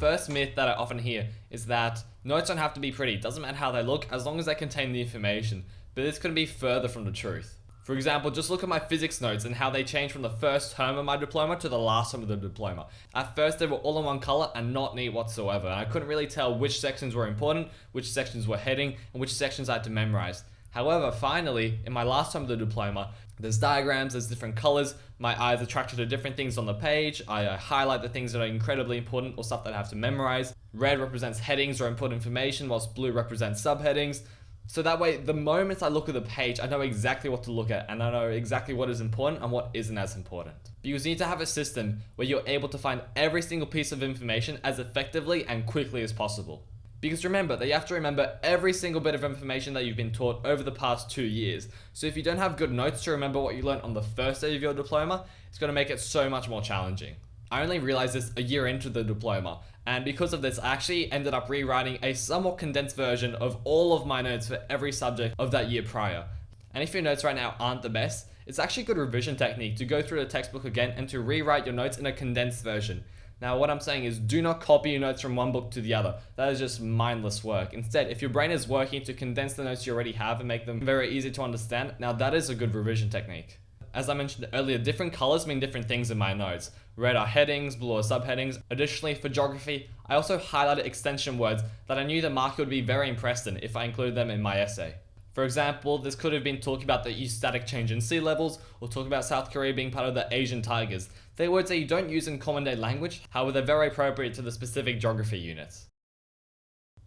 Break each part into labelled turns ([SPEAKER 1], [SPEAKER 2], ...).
[SPEAKER 1] first myth that I often hear is that notes don't have to be pretty. It doesn't matter how they look as long as they contain the information. But this couldn't be further from the truth. For example, just look at my physics notes and how they changed from the first term of my diploma to the last term of the diploma. At first they were all in one color and not neat whatsoever, and I couldn't really tell which sections were important, which sections were heading, and which sections I had to memorize. However, finally, in my last term of the diploma, there's diagrams, there's different colors, my eyes are attracted to different things on the page, I highlight the things that are incredibly important or stuff that I have to memorize. Red represents headings or important information, whilst blue represents subheadings. So that way, the moment I look at the page, I know exactly what to look at and I know exactly what is important and what isn't as important. Because you need to have a system where you're able to find every single piece of information as effectively and quickly as possible. Because remember that you have to remember every single bit of information that you've been taught over the past 2 years. So if you don't have good notes to remember what you learned on the first day of your diploma, it's going to make it so much more challenging. I only realized this a year into the diploma, and because of this I actually ended up rewriting a somewhat condensed version of all of my notes for every subject of that year prior. And if your notes right now aren't the best, it's actually a good revision technique to go through the textbook again and to rewrite your notes in a condensed version. Now what I'm saying is do not copy your notes from one book to the other. That is just mindless work. Instead, if your brain is working to condense the notes you already have and make them very easy to understand, now that is a good revision technique. As I mentioned earlier, different colors mean different things in my notes. Red are headings, blue are subheadings. Additionally, for geography, I also highlighted extension words that I knew the marker would be very impressed in if I included them in my essay. For example, this could have been talking about the static change in sea levels, or talking about South Korea being part of the Asian tigers. They're words that you don't use in common day language, however they're very appropriate to the specific geography units.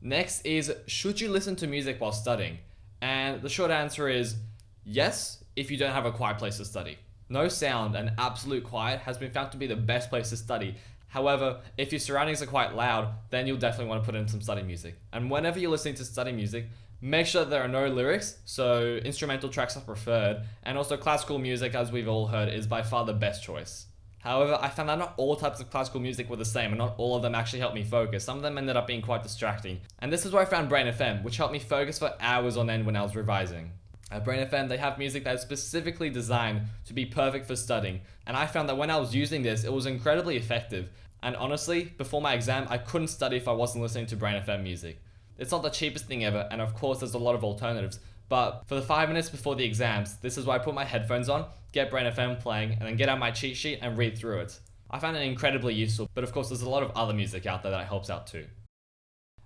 [SPEAKER 1] Next is, should you listen to music while studying? And the short answer is yes, if you don't have a quiet place to study. No sound and absolute quiet has been found to be the best place to study. However, if your surroundings are quite loud, then you'll definitely want to put in some study music. And whenever you're listening to study music, make sure that there are no lyrics, so instrumental tracks are preferred, and also classical music, as we've all heard, is by far the best choice. However, I found that not all types of classical music were the same, and not all of them actually helped me focus. Some of them ended up being quite distracting. And this is where I found Brain FM, which helped me focus for hours on end when I was revising. At Brain FM, they have music that is specifically designed to be perfect for studying, and I found that when I was using this, it was incredibly effective. And honestly, before my exam, I couldn't study if I wasn't listening to Brain FM music. It's not the cheapest thing ever, and of course there's a lot of alternatives, but for the 5 minutes before the exams, this is why I put my headphones on, get Brain FM playing, and then get out my cheat sheet and read through it. I found it incredibly useful, but of course there's a lot of other music out there that helps out too.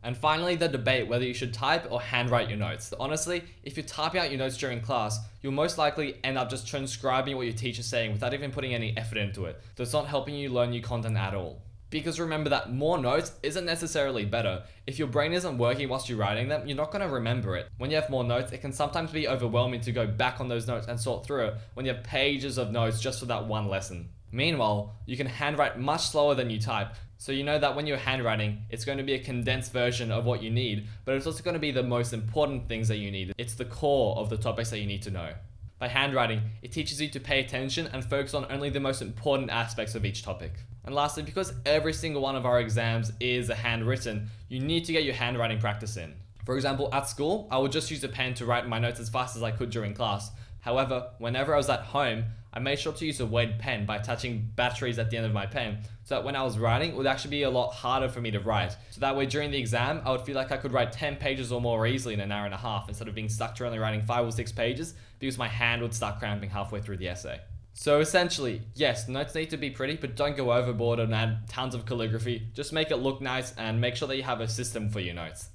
[SPEAKER 1] And finally, the debate whether you should type or handwrite your notes. Honestly, if you type out your notes during class, you'll most likely end up just transcribing what your teacher's saying without even putting any effort into it. So it's not helping you learn new content at all. Because remember that more notes isn't necessarily better. If your brain isn't working whilst you're writing them, you're not going to remember it. When you have more notes, it can sometimes be overwhelming to go back on those notes and sort through it when you have pages of notes just for that one lesson. Meanwhile, you can handwrite much slower than you type, so you know that when you're handwriting, it's going to be a condensed version of what you need, but it's also going to be the most important things that you need. It's the core of the topics that you need to know. By handwriting, it teaches you to pay attention and focus on only the most important aspects of each topic. And lastly, because every single one of our exams is handwritten, you need to get your handwriting practice in. For example, at school, I would just use a pen to write my notes as fast as I could during class. However, whenever I was at home, I made sure to use a weighted pen by attaching batteries at the end of my pen, so that when I was writing, it would actually be a lot harder for me to write. So that way during the exam, I would feel like I could write 10 pages or more easily in an hour and a half, instead of being stuck to only writing 5 or 6 pages, because my hand would start cramping halfway through the essay. So essentially, yes, notes need to be pretty, but don't go overboard and add tons of calligraphy. Just make it look nice and make sure that you have a system for your notes.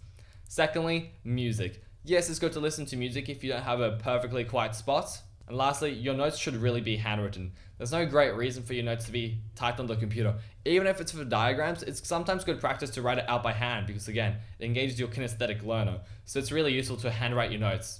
[SPEAKER 1] Secondly, music. Yes, it's good to listen to music if you don't have a perfectly quiet spot. And lastly, your notes should really be handwritten. There's no great reason for your notes to be typed on the computer. Even if it's for diagrams, it's sometimes good practice to write it out by hand because again, it engages your kinesthetic learner. So it's really useful to handwrite your notes.